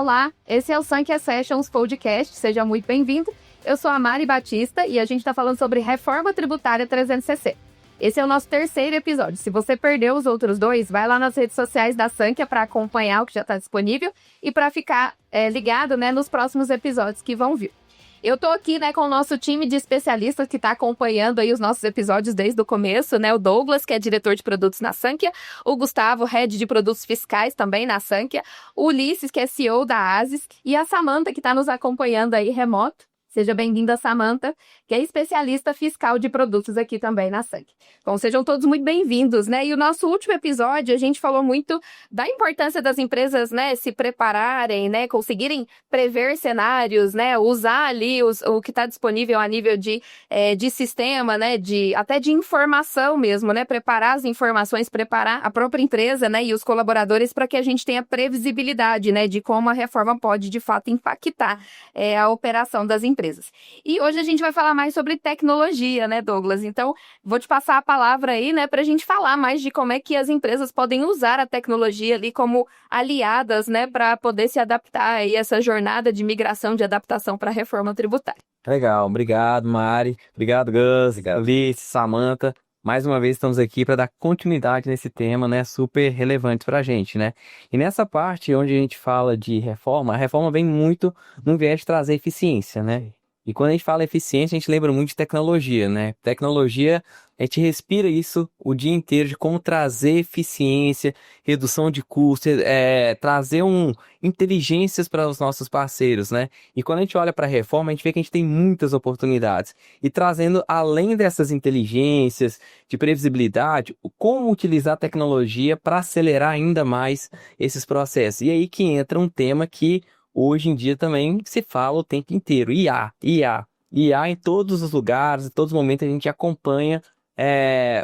Olá, esse é o Sankhya Sessions Podcast, seja muito bem-vindo. Eu sou a Mari Batista e a gente está falando sobre Reforma Tributária 360. Esse é o nosso terceiro episódio. Se você perdeu os outros dois, vai lá nas redes sociais da Sankhya para acompanhar o que já está disponível e para ficar ligado, né, nos próximos episódios que vão vir. Eu tô aqui, né, com o nosso time de especialistas que está acompanhando aí os nossos episódios desde o começo, né? O Douglas, que é diretor de produtos na Sankhya, o Gustavo, head de produtos fiscais também na Sankhya, o Ulisses, que é CEO da Asis, e a Samantha, que está nos acompanhando aí remoto. Seja bem-vinda, Samantha, que é especialista fiscal de produtos aqui também na Sankhya. Bom, sejam todos muito bem-vindos, né? E o nosso último episódio, a gente falou muito da importância das empresas, né, se prepararem, né, conseguirem prever cenários, né, usar ali o que está disponível a nível de sistema, né, até de informação mesmo, né, preparar as informações, preparar a própria empresa, né, e os colaboradores para que a gente tenha previsibilidade, né, de como a reforma pode, de fato, impactar a operação das empresas. E hoje a gente vai falar mais sobre tecnologia, né, Douglas? Então, vou te passar a palavra aí, né, para a gente falar mais de como é que as empresas podem usar a tecnologia ali como aliadas, né, para poder se adaptar aí a essa jornada de migração, de adaptação para a reforma tributária. Legal, obrigado, Mari. Obrigado, Gus, Alice, Samantha. Mais uma vez estamos aqui para dar continuidade nesse tema, né, super relevante para a gente, né? E nessa parte onde a gente fala de reforma, a reforma vem muito no viés de trazer eficiência, né? E quando a gente fala eficiência, a gente lembra muito de tecnologia, né? Tecnologia, a gente respira isso o dia inteiro de como trazer eficiência, redução de custos, trazer inteligências para os nossos parceiros, né? E quando a gente olha para a reforma, a gente vê que a gente tem muitas oportunidades. E trazendo, além dessas inteligências, de previsibilidade, como utilizar a tecnologia para acelerar ainda mais esses processos. E aí que entra um tema que hoje em dia também se fala o tempo inteiro, IA em todos os lugares, em todos os momentos a gente acompanha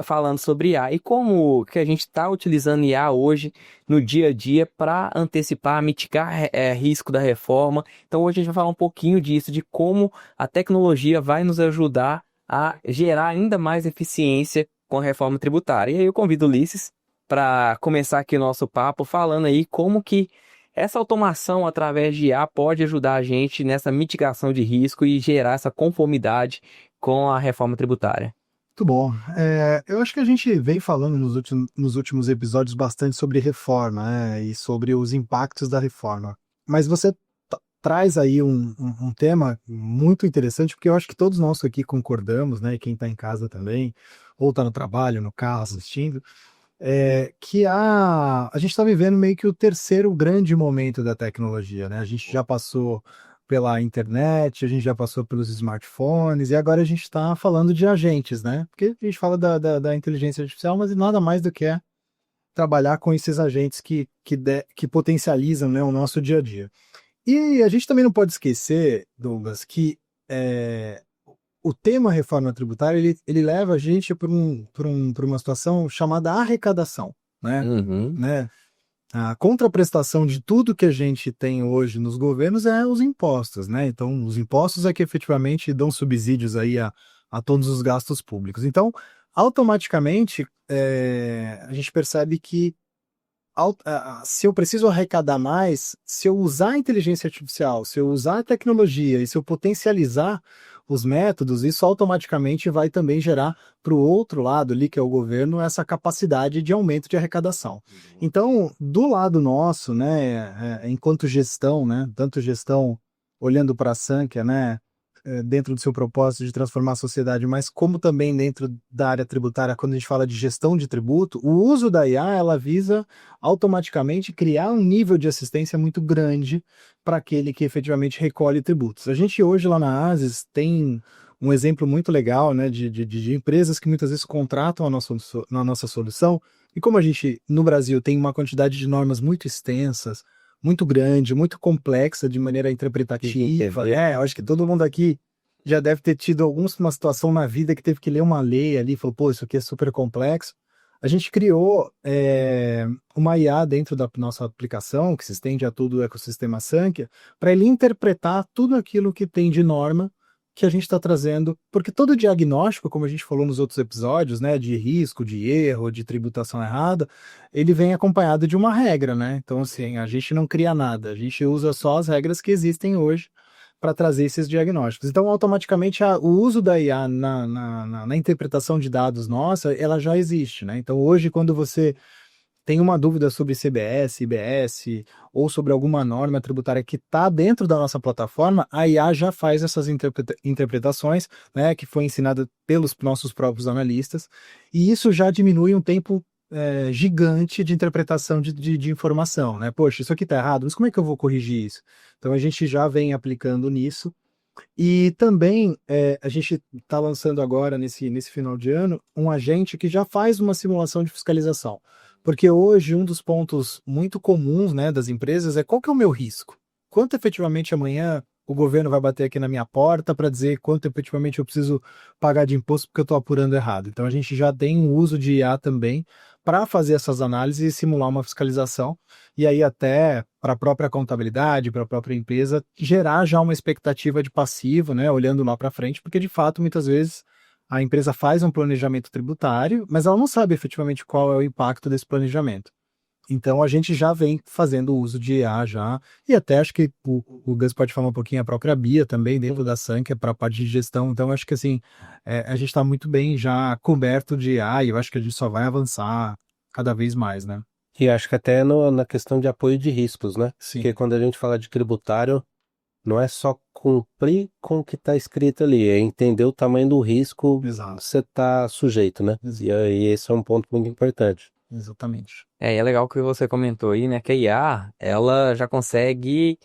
falando sobre IA. E como que a gente está utilizando IA hoje no dia a dia para antecipar, mitigar risco da reforma. Então hoje a gente vai falar um pouquinho disso, de como a tecnologia vai nos ajudar a gerar ainda mais eficiência com a reforma tributária. E aí eu convido o Ulisses para começar aqui o nosso papo falando aí como que essa automação através de IA pode ajudar a gente nessa mitigação de risco e gerar essa conformidade com a reforma tributária. Muito bom. Eu acho que a gente vem falando nos últimos episódios bastante sobre reforma, né, e sobre os impactos da reforma. Mas você traz aí um tema muito interessante, porque eu acho que todos nós aqui concordamos, né, e quem está em casa também, ou está no trabalho, no carro, assistindo, que a gente está vivendo meio que o terceiro grande momento da tecnologia, né? A gente já passou pela internet, a gente já passou pelos smartphones, e agora a gente está falando de agentes, né? Porque a gente fala da inteligência artificial, mas nada mais do que trabalhar com esses agentes que potencializam, né, o nosso dia a dia. E a gente também não pode esquecer, Douglas, que o tema reforma tributária, ele leva a gente para uma situação chamada arrecadação, né? Uhum. A contraprestação de tudo que a gente tem hoje nos governos é os impostos, né? Então, os impostos é que efetivamente dão subsídios aí a todos os gastos públicos. Então, automaticamente, a gente percebe que se eu preciso arrecadar mais, se eu usar a inteligência artificial, se eu usar a tecnologia e se eu potencializar os métodos, isso automaticamente vai também gerar para o outro lado ali, que é o governo, essa capacidade de aumento de arrecadação. Então, do lado nosso, né, enquanto gestão, né, tanto gestão olhando para a Sankhya, né, dentro do seu propósito de transformar a sociedade, mas como também dentro da área tributária, quando a gente fala de gestão de tributo, o uso da IA, ela visa automaticamente criar um nível de assistência muito grande para aquele que efetivamente recolhe tributos. A gente hoje lá na Asis tem um exemplo muito legal, né, de empresas que muitas vezes contratam a nossa solução, e como a gente no Brasil tem uma quantidade de normas muito extensas, muito grande, muito complexa de maneira interpretativa. Eu acho que todo mundo aqui já deve ter tido uma situação na vida que teve que ler uma lei ali e falou, pô, isso aqui é super complexo. A gente criou uma IA dentro da nossa aplicação, que se estende a todo o ecossistema Sankhya, para ele interpretar tudo aquilo que tem de norma que a gente está trazendo, porque todo diagnóstico, como a gente falou nos outros episódios, né, de risco, de erro, de tributação errada, ele vem acompanhado de uma regra, né? Então, assim, a gente não cria nada, a gente usa só as regras que existem hoje para trazer esses diagnósticos. Então, automaticamente, o uso da IA na interpretação de dados nossa, ela já existe, né? Então, hoje, quando você tem uma dúvida sobre CBS, IBS ou sobre alguma norma tributária que está dentro da nossa plataforma, a IA já faz essas interpretações, né, que foi ensinada pelos nossos próprios analistas, e isso já diminui um tempo gigante de interpretação de informação, né? Poxa, isso aqui está errado, mas como é que eu vou corrigir isso? Então a gente já vem aplicando nisso. E também a gente está lançando agora, nesse final de ano, um agente que já faz uma simulação de fiscalização. Porque hoje um dos pontos muito comuns, né, das empresas é qual que é o meu risco? Quanto efetivamente amanhã o governo vai bater aqui na minha porta para dizer quanto efetivamente eu preciso pagar de imposto porque eu estou apurando errado? Então a gente já tem um uso de IA também para fazer essas análises e simular uma fiscalização, e aí até para a própria contabilidade, para a própria empresa, gerar já uma expectativa de passivo, né, olhando lá para frente, porque de fato muitas vezes a empresa faz um planejamento tributário, mas ela não sabe efetivamente qual é o impacto desse planejamento. Então a gente já vem fazendo uso de IA já, e até acho que o Gus pode falar um pouquinho, a própria Bia também, dentro da Sankia, para a parte de gestão. Então acho que assim, a gente está muito bem já coberto de IA, e eu acho que a gente só vai avançar cada vez mais, né? E acho que até na questão de apoio de riscos, né? Sim. Porque quando a gente fala de tributário, não é só cumprir com o que está escrito ali, é entender o tamanho do risco Exato. que você está sujeito, né? Exato. E aí esse é um ponto muito importante. Exatamente. E é legal que você comentou aí, né, que a IA, ela já consegue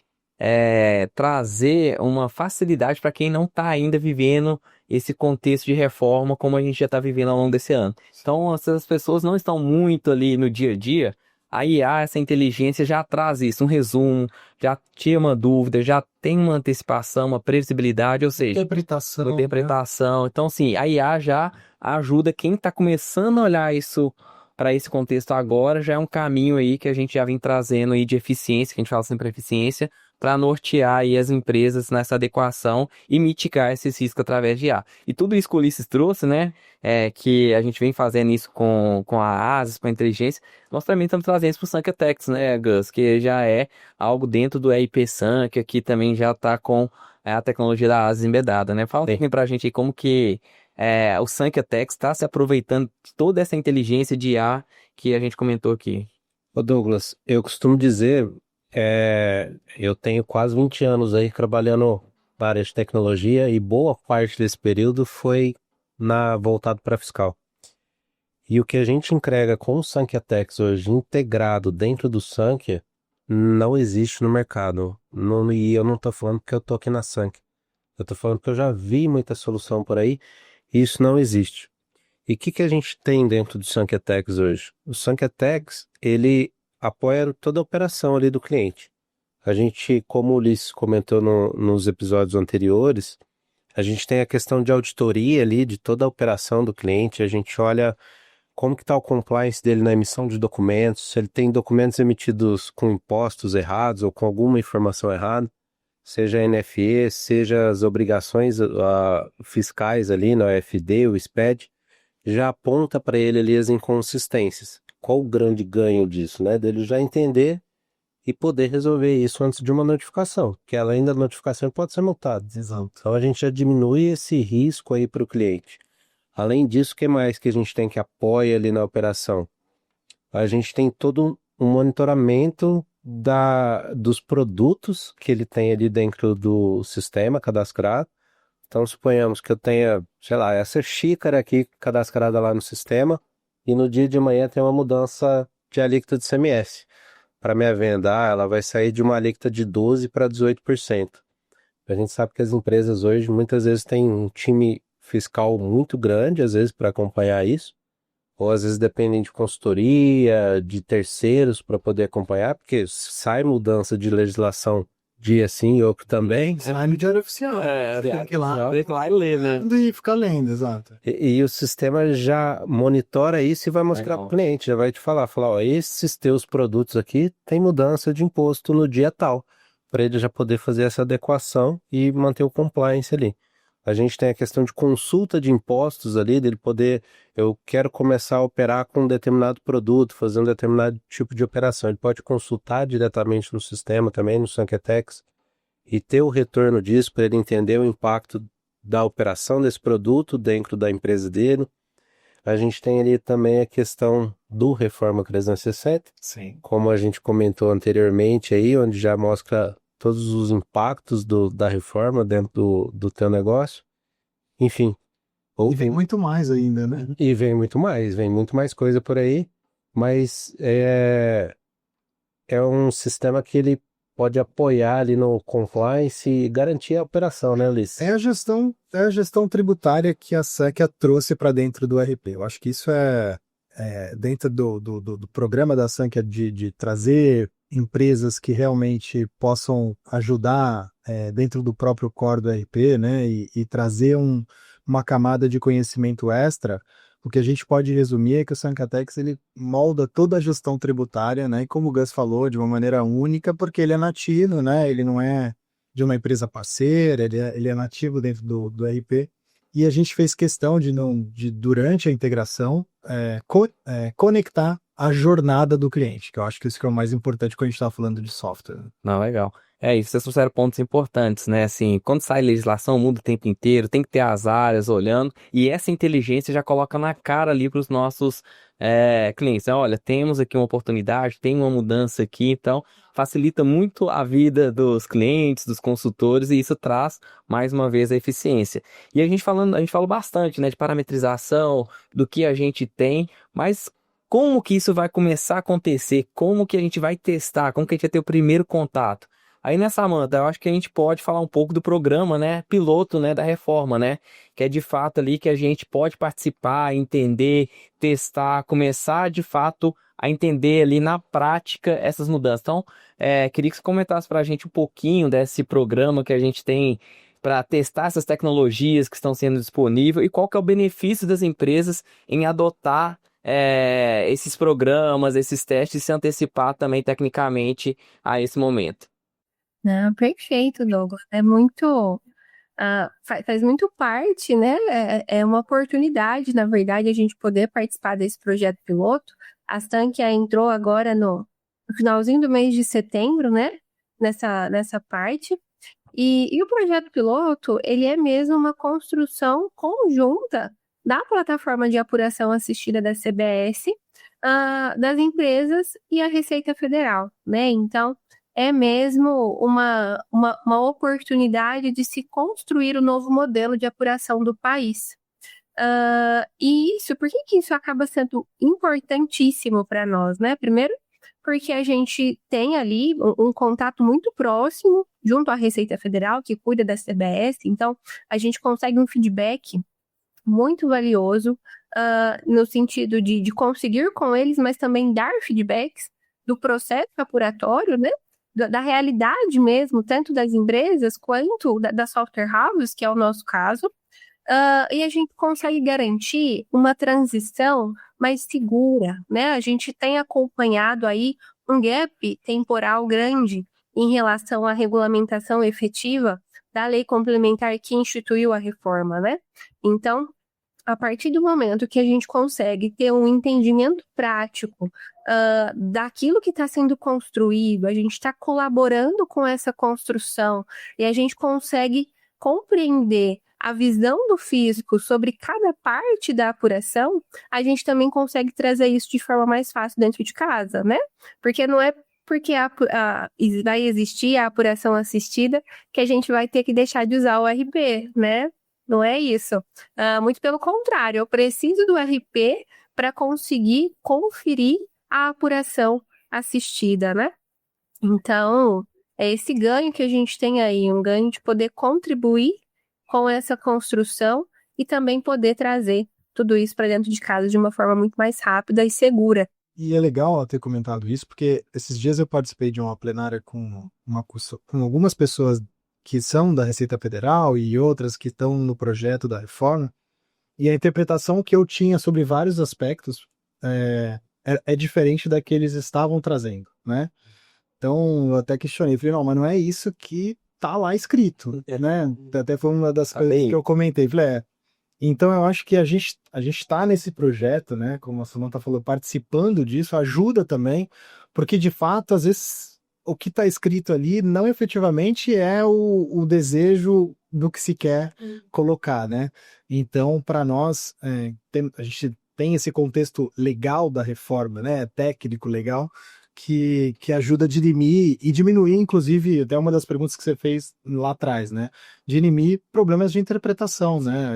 trazer uma facilidade para quem não está ainda vivendo esse contexto de reforma como a gente já está vivendo ao longo desse ano. Então, se as pessoas não estão muito ali no dia a dia, a IA, essa inteligência já traz isso, um resumo, já tira uma dúvida, já tem uma antecipação, uma previsibilidade, ou seja, Interpretação. interpretação. Então, assim, a IA já ajuda quem está começando a olhar isso para esse contexto agora, já é um caminho aí que a gente já vem trazendo aí de eficiência, que a gente fala sempre eficiência, para nortear aí as empresas nessa adequação e mitigar esses riscos através de IA. E tudo isso que o Ulisses trouxe, né, que a gente vem fazendo isso com a ASIS, com a inteligência, nós também estamos trazendo isso para o Sankia Tax, né, Gus, que já é algo dentro do EIP Sankia, que também já está com a tecnologia da ASIS embedada, né? Fala um pouquinho para a gente aí como que o Sankia Tax está se aproveitando de toda essa inteligência de IA que a gente comentou aqui. Ô Douglas, eu costumo dizer, eu tenho quase 20 anos aí trabalhando na área de tecnologia e boa parte desse período foi voltado para fiscal. E o que a gente entrega com o Sankia Tax hoje integrado dentro do Sankia não existe no mercado. E eu não estou falando porque eu estou aqui na Sankia. Eu estou falando que eu já vi muita solução por aí e isso não existe. E o que a gente tem dentro do Sankia Tax hoje? O Sankia Tax, ele apoia toda a operação ali do cliente. A gente, como o Ulisses comentou nos episódios anteriores, a gente tem a questão de auditoria ali de toda a operação do cliente, a gente olha como que está o compliance dele na emissão de documentos, se ele tem documentos emitidos com impostos errados ou com alguma informação errada, seja a NFE, seja as obrigações fiscais ali na OFD, o SPED, já aponta para ele ali as inconsistências. Qual o grande ganho disso, né? Dele já entender e poder resolver isso antes de uma notificação, que além da notificação pode ser multado. Exato. Então a gente já diminui esse risco aí para o cliente. Além disso, o que mais que a gente tem que apoia ali na operação? A gente tem todo um monitoramento dos produtos que ele tem ali dentro do sistema cadastrado. Então, suponhamos que eu tenha, sei lá, essa xícara aqui cadastrada lá no sistema e no dia de manhã tem uma mudança de alíquota de ICMS. Para minha venda, ela vai sair de uma alíquota de 12% para 18%. A gente sabe que as empresas hoje muitas vezes têm um time fiscal muito grande, às vezes, para acompanhar isso. Ou às vezes dependem de consultoria, de terceiros para poder acompanhar, porque sai mudança de legislação dia sim, outro também. Sai no diário oficial. Tem que ir lá. Tem que ir lá e ler, né? E ficar lendo, exato. E o sistema já monitora isso e vai mostrar para o cliente, já vai te falar, ó, esses teus produtos aqui tem mudança de imposto no dia tal, para ele já poder fazer essa adequação e manter o compliance ali. A gente tem a questão de consulta de impostos ali, dele poder, eu quero começar a operar com um determinado produto, fazer um determinado tipo de operação. Ele pode consultar diretamente no sistema também, no Sanketex, e ter o retorno disso para ele entender o impacto da operação desse produto dentro da empresa dele. A gente tem ali também a questão do Reforma 360, Sim. como a gente comentou anteriormente aí, onde já mostra todos os impactos da reforma dentro do teu negócio. Enfim. E vem muito mais ainda, né? E vem muito mais coisa por aí, mas é um sistema que ele pode apoiar ali no compliance e garantir a operação, né, Ulisses? É a gestão tributária que a SECA trouxe para dentro do RP. Eu acho que isso é dentro do programa da SECA de trazer empresas que realmente possam ajudar dentro do próprio core do RP, né, e trazer uma camada de conhecimento extra. O que a gente pode resumir é que o Sancatex ele molda toda a gestão tributária, né? E como o Gus falou, de uma maneira única, porque ele é nativo, né? Ele não é de uma empresa parceira, ele é nativo dentro do RP. E a gente fez questão de durante a integração, conectar a jornada do cliente, que eu acho que isso que é o mais importante quando a gente está falando de software. Não, legal. É isso, vocês trouxeram pontos importantes, né? Assim, quando sai legislação, muda o tempo inteiro, tem que ter as áreas olhando, e essa inteligência já coloca na cara ali para os nossos clientes. Olha, temos aqui uma oportunidade, tem uma mudança aqui, então facilita muito a vida dos clientes, dos consultores, e isso traz, mais uma vez, a eficiência. E a gente falou bastante, né, de parametrização, do que a gente tem, mas como que isso vai começar a acontecer? Como que a gente vai testar? Como que a gente vai ter o primeiro contato? Aí, né, Samantha, eu acho que a gente pode falar um pouco do programa, né, piloto, né, da reforma, né, que é de fato ali que a gente pode participar, entender, testar, começar de fato a entender ali na prática essas mudanças. Então, queria que você comentasse para a gente um pouquinho desse programa que a gente tem para testar essas tecnologias que estão sendo disponíveis e qual que é o benefício das empresas em adotar esses programas, esses testes e se antecipar também tecnicamente a esse momento. Não, perfeito, Douglas. É muito. Faz muito parte, né? É uma oportunidade, na verdade, a gente poder participar desse projeto piloto. A Stankia entrou agora no finalzinho do mês de setembro, né? Nessa parte. E o projeto piloto, ele é mesmo uma construção conjunta da plataforma de apuração assistida da CBS, das empresas e a Receita Federal, né? Então, é mesmo uma oportunidade de se construir o novo modelo de apuração do país. E por que isso acaba sendo importantíssimo para nós, né? Primeiro, porque a gente tem ali um contato muito próximo junto à Receita Federal, que cuida da CBS, então a gente consegue um feedback muito valioso, no sentido de conseguir com eles, mas também dar feedbacks do processo apuratório, né? Da realidade mesmo, tanto das empresas quanto da software house, que é o nosso caso. E a gente consegue garantir uma transição mais segura, né? A gente tem acompanhado aí um gap temporal grande em relação à regulamentação efetiva da lei complementar que instituiu a reforma, né? Então, a partir do momento que a gente consegue ter um entendimento prático daquilo que está sendo construído, a gente está colaborando com essa construção e a gente consegue compreender a visão do físico sobre cada parte da apuração, a gente também consegue trazer isso de forma mais fácil dentro de casa, né? Porque não é porque vai existir a apuração assistida que a gente vai ter que deixar de usar o RP, né? Não é isso. Muito pelo contrário, eu preciso do RP para conseguir conferir a apuração assistida, né? Então, é esse ganho que a gente tem aí, um ganho de poder contribuir com essa construção e também poder trazer tudo isso para dentro de casa de uma forma muito mais rápida e segura. E é legal ela ter comentado isso, porque esses dias eu participei de uma plenária com algumas pessoas que são da Receita Federal e outras que estão no projeto da reforma, e a interpretação que eu tinha sobre vários aspectos é diferente da que eles estavam trazendo, né? Então, eu até questionei, falei, não, mas não é isso que tá lá escrito, né? Até foi uma das Tá coisas bem. que eu comentei. Falei, então eu acho que a gente está nesse projeto, né? Como a Samantha falou, participando disso ajuda também, porque de fato, às vezes, o que está escrito ali não efetivamente é o desejo do que se quer colocar, né? Então, para nós, a gente tem esse contexto legal da reforma, né? Técnico legal, que ajuda a dirimir e diminuir, inclusive, até uma das perguntas que você fez lá atrás, né? Dirimir problemas de interpretação, né?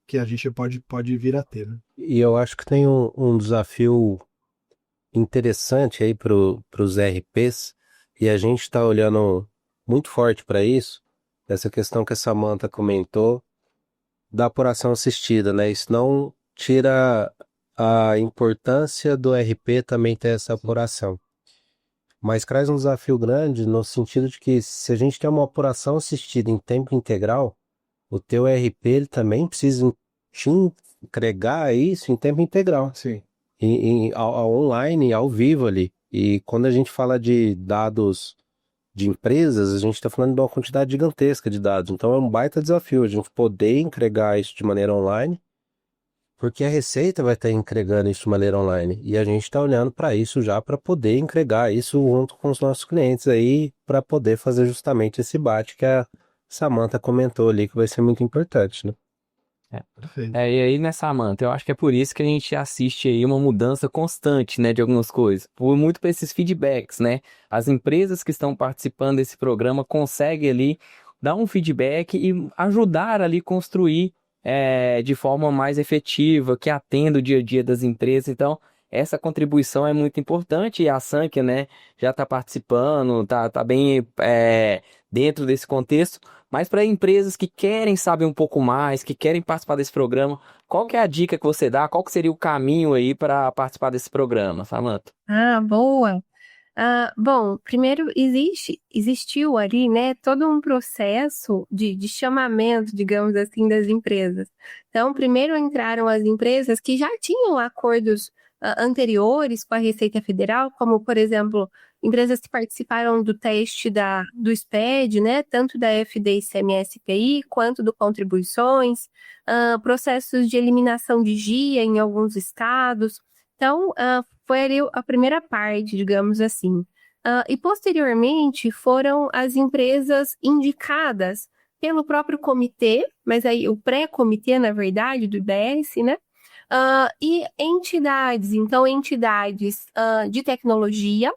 Que a gente pode vir a ter, né? E eu acho que tem um desafio interessante aí para os RPs, e a gente está olhando muito forte para isso, essa questão que a Samantha comentou da apuração assistida, né? Isso não tira a importância do RP também ter essa apuração. Mas traz um desafio grande no sentido de que se a gente tem uma apuração assistida em tempo integral, o teu RP ele também precisa te entregar isso em tempo integral. Sim. Online, ao vivo ali. E quando a gente fala de dados de empresas, a gente está falando de uma quantidade gigantesca de dados. Então é um baita desafio a gente poder entregar isso de maneira online, porque a Receita vai estar entregando isso de maneira online. E a gente está olhando para isso já para poder entregar isso junto com os nossos clientes aí, para poder fazer justamente esse bate que a Samantha comentou ali, que vai ser muito importante, né? Perfeito. E aí, né, Samantha, eu acho que é por isso que a gente assiste aí uma mudança constante, né, de algumas coisas. Por muito para esses feedbacks, né? As empresas que estão participando desse programa conseguem ali dar um feedback e ajudar ali construir de forma mais efetiva, que atenda o dia a dia das empresas. Então, essa contribuição é muito importante e a Sankhya, né, já está participando, tá bem dentro desse contexto. Mas para empresas que querem saber um pouco mais, que querem participar desse programa, qual que é a dica que você dá? Qual que seria o caminho aí para participar desse programa, Samantha? Ah, boa. Bom, primeiro existiu ali, né, todo um processo de chamamento, digamos assim, das empresas. Então, primeiro entraram as empresas que já tinham acordos anteriores com a Receita Federal, como, por exemplo, empresas que participaram do teste do SPED, né, tanto da FD ICMS-PI, quanto do Contribuições, processos de eliminação de GIA em alguns estados. Então, foi ali a primeira parte, digamos assim. E posteriormente foram as empresas indicadas pelo próprio comitê, mas aí o pré-comitê, na verdade, do IBS, né? E entidades, então entidades de tecnologia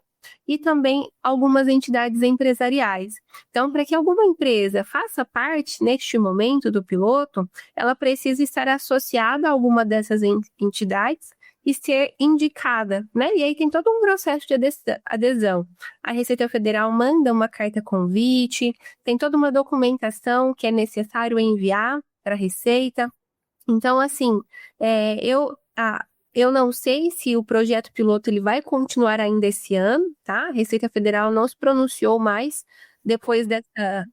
e também algumas entidades empresariais. Então, para que alguma empresa faça parte neste momento do piloto, ela precisa estar associada a alguma dessas entidades e ser indicada, né? E aí tem todo um processo de adesão. A Receita Federal manda uma carta convite, tem toda uma documentação que é necessário enviar para a Receita. Então, assim, eu não sei se o projeto piloto ele vai continuar ainda esse ano, tá? A Receita Federal não se pronunciou mais depois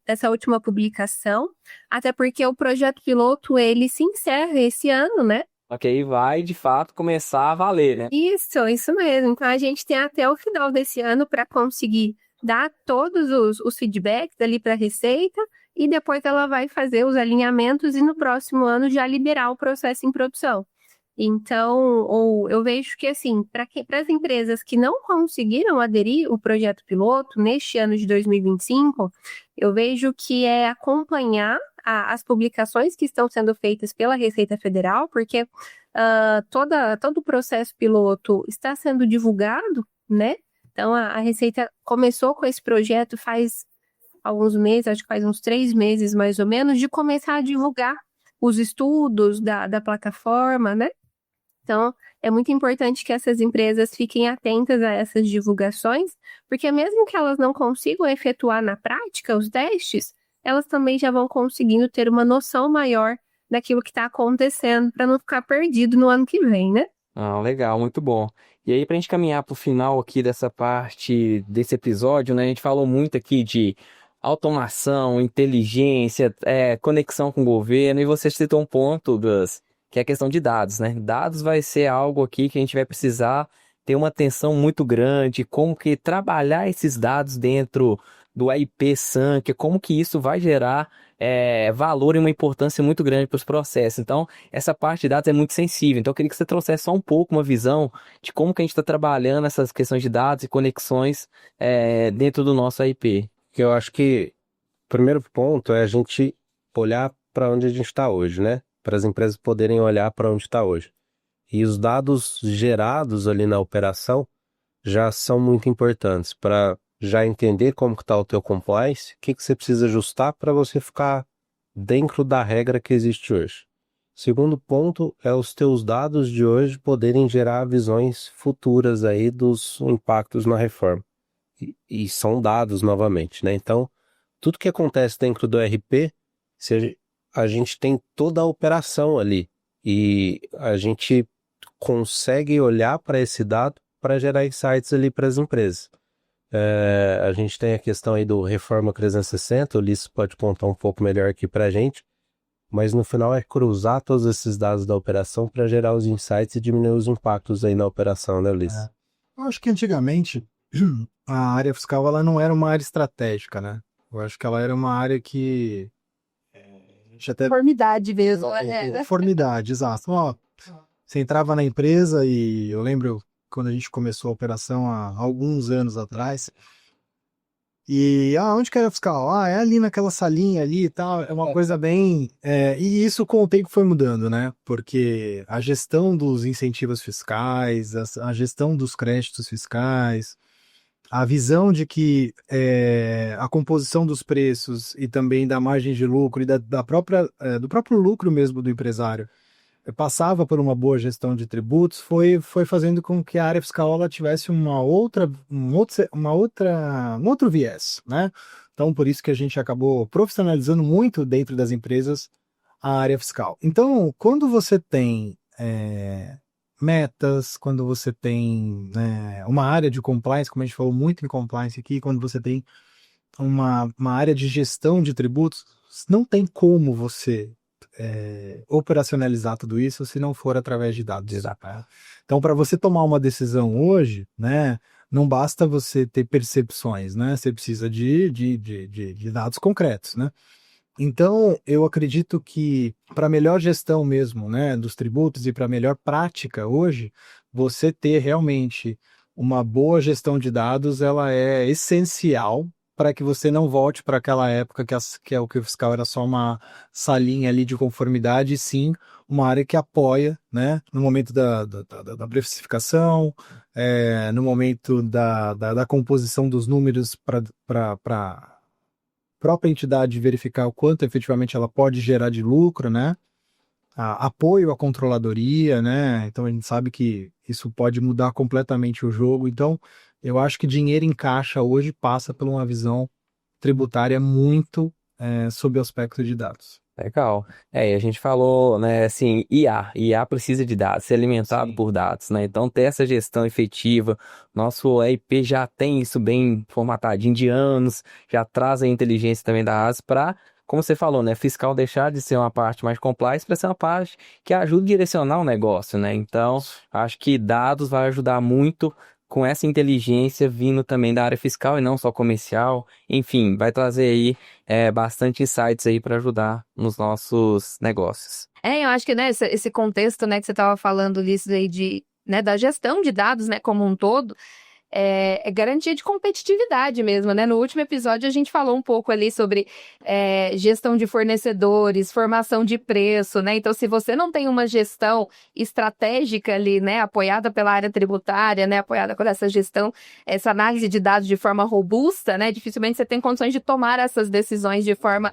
dessa última publicação, até porque o projeto piloto ele se encerra esse ano, né? Ok, aí vai de fato começar a valer, né? Isso mesmo. Então a gente tem até o final desse ano para conseguir dar todos os feedbacks ali para a Receita e depois ela vai fazer os alinhamentos e no próximo ano já liberar o processo em produção. Então, eu vejo que assim, para as empresas que não conseguiram aderir ao projeto piloto neste ano de 2025, eu vejo que é acompanhar as publicações que estão sendo feitas pela Receita Federal, porque todo o processo piloto está sendo divulgado, né? Então, a Receita começou com esse projeto faz alguns meses, acho que faz uns 3 meses mais ou menos, de começar a divulgar os estudos da plataforma, né? Então, é muito importante que essas empresas fiquem atentas a essas divulgações, porque mesmo que elas não consigam efetuar na prática os testes, elas também já vão conseguindo ter uma noção maior daquilo que está acontecendo, para não ficar perdido no ano que vem, né? Ah, legal, muito bom. E aí, para a gente caminhar para o final aqui dessa parte desse episódio, né? A gente falou muito aqui de automação, inteligência, conexão com o governo, e você citou um ponto, Gus, que é a questão de dados, né? Dados vai ser algo aqui que a gente vai precisar ter uma atenção muito grande, como que trabalhar esses dados dentro do EIP Sankhya, como que isso vai gerar valor e uma importância muito grande para os processos. Então, essa parte de dados é muito sensível. Então, eu queria que você trouxesse só um pouco uma visão de como que a gente está trabalhando essas questões de dados e conexões dentro do nosso EIP. Que eu acho que o primeiro ponto é a gente olhar para onde a gente está hoje, né? Para as empresas poderem olhar para onde está hoje. E os dados gerados ali na operação já são muito importantes para já entender como que está o teu compliance, o que você precisa ajustar para você ficar dentro da regra que existe hoje. Segundo ponto é os teus dados de hoje poderem gerar visões futuras aí dos impactos na reforma. E são dados novamente, né? Então, tudo que acontece dentro do ERP, a gente tem toda a operação ali e a gente consegue olhar para esse dado para gerar insights ali para as empresas. A gente tem a questão aí do Reforma 360, o Ulisses pode contar um pouco melhor aqui para a gente, mas no final é cruzar todos esses dados da operação para gerar os insights e diminuir os impactos aí na operação, né, Ulisses? Eu acho que antigamente a área fiscal ela não era uma área estratégica, né? Eu acho que ela era uma área que a gente até... Conformidade mesmo. Conformidade, exato. Ó, você entrava na empresa e eu lembro quando a gente começou a operação há alguns anos atrás, e onde que era fiscal? É ali naquela salinha ali e tal, é uma coisa bem... e isso com o tempo foi mudando, né? Porque a gestão dos incentivos fiscais, a gestão dos créditos fiscais, a visão de que a composição dos preços e também da margem de lucro e do próprio lucro mesmo do empresário passava por uma boa gestão de tributos, foi fazendo com que a área fiscal ela tivesse um outro viés, né? Então, por isso que a gente acabou profissionalizando muito dentro das empresas a área fiscal. Então, quando você tem metas, quando você tem uma área de compliance, como a gente falou muito em compliance aqui, quando você tem uma área de gestão de tributos, não tem como você operacionalizar tudo isso se não for através de dados. Então, para você tomar uma decisão hoje, né, não basta você ter percepções, né? Você precisa de dados concretos, né? Então, eu acredito que para melhor gestão mesmo, né, dos tributos e para melhor prática hoje, você ter realmente uma boa gestão de dados, ela é essencial para que você não volte para aquela época que o fiscal era só uma salinha ali de conformidade, e sim uma área que apoia, né, no momento da precificação, no momento da composição dos números para a própria entidade verificar o quanto efetivamente ela pode gerar de lucro, né, apoio à controladoria, né, então a gente sabe que isso pode mudar completamente o jogo. Então, eu acho que dinheiro em caixa hoje passa por uma visão tributária muito sob o aspecto de dados. Legal. E a gente falou, né, assim, IA precisa de dados, ser alimentado por dados, né? Então, ter essa gestão efetiva, nosso EIP já tem isso bem formatadinho de anos, já traz a inteligência também da AS para, como você falou, né, fiscal deixar de ser uma parte mais compliance para ser uma parte que ajuda a direcionar o negócio, né? Então, acho que dados vai ajudar muito com essa inteligência vindo também da área fiscal e não só comercial. Enfim, vai trazer aí bastante insights aí para ajudar nos nossos negócios. Eu acho que, né, esse contexto, né, que você estava falando disso aí da gestão de dados, né, como um todo, é garantia de competitividade mesmo, né? No último episódio a gente falou um pouco ali sobre gestão de fornecedores, formação de preço, né? Então, se você não tem uma gestão estratégica ali, né, apoiada pela área tributária, né, apoiada por essa gestão, essa análise de dados de forma robusta, né, dificilmente você tem condições de tomar essas decisões de forma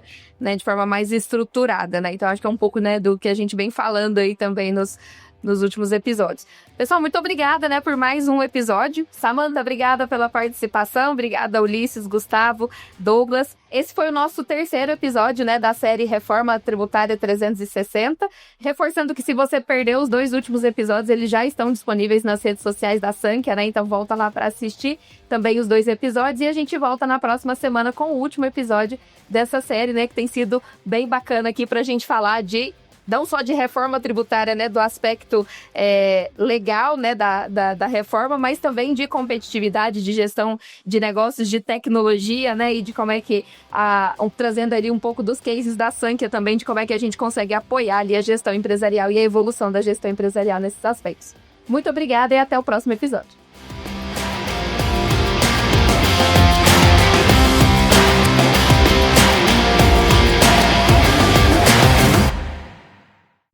mais estruturada, né? Então, acho que é um pouco, né, do que a gente vem falando aí também nos últimos episódios. Pessoal, muito obrigada, né, por mais um episódio. Samantha, obrigada pela participação. Obrigada, Ulisses, Gustavo, Douglas. Esse foi o nosso terceiro episódio, né, da série Reforma Tributária 360. Reforçando que se você perdeu os 2 últimos episódios, eles já estão disponíveis nas redes sociais da Sankhya, né? Então volta lá para assistir também os 2 episódios. E a gente volta na próxima semana com o último episódio dessa série, né, que tem sido bem bacana aqui pra gente falar de não só de reforma tributária, né, do aspecto legal, né, da reforma, mas também de competitividade, de gestão de negócios, de tecnologia, né, e de como é que, trazendo ali um pouco dos cases da Sankhya também, de como é que a gente consegue apoiar ali a gestão empresarial e a evolução da gestão empresarial nesses aspectos. Muito obrigada e até o próximo episódio.